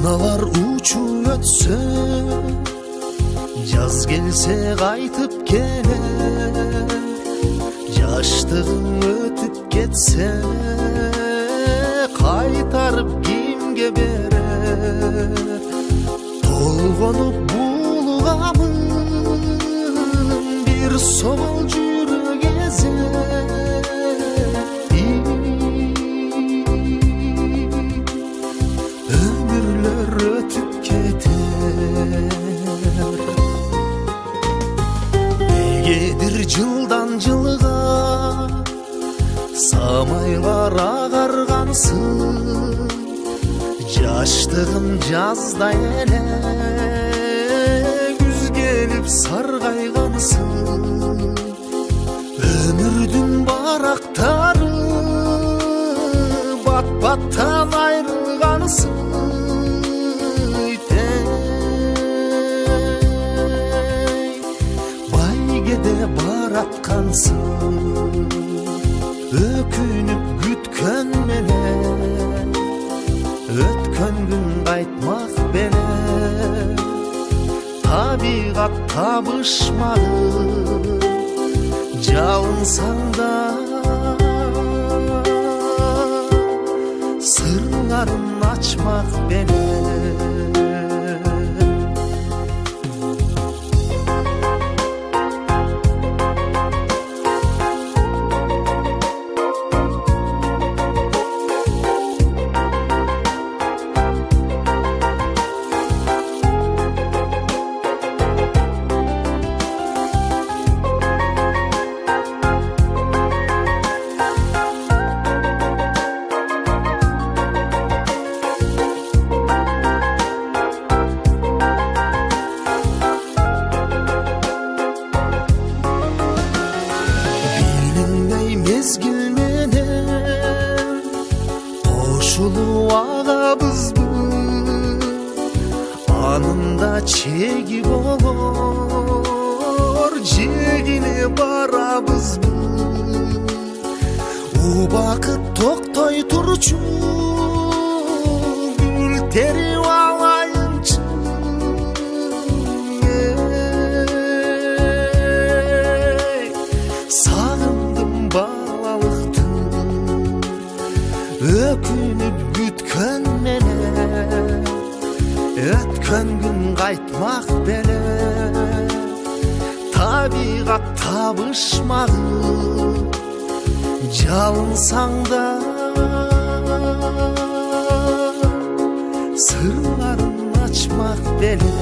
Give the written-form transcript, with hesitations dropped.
Аналар учуп өтсө, жаз келсе кайтып келер. Жаштыгың өтүп кетсе, кайтарып кимге берер? Толгонуп булганын бир собол жүрөк эзер. Ömürler ötüp keter. Negedir жылдан жылга самайлар агаргансың? Жаштыгым жазда эле күз келип саргайгансың. Өмүрдүн барактары бат-баттан айрылгансың. Байгеде бараткансың. Өкүнүп күткөн менен өткөн күн кайтмак беле. Табигат табышмады жалынсаң да, сырларын ачмак беле. Mezgil menен кошулуп агабызбы, анында чеги болор, жегине барабызбы. Убакыт токтой турчу, гүл терип алайынчы. Өкүнүп күткөн менен өткөн күн кайтмак беле. Табигат табышмады жалынсаң да, сырларын ачмак беле.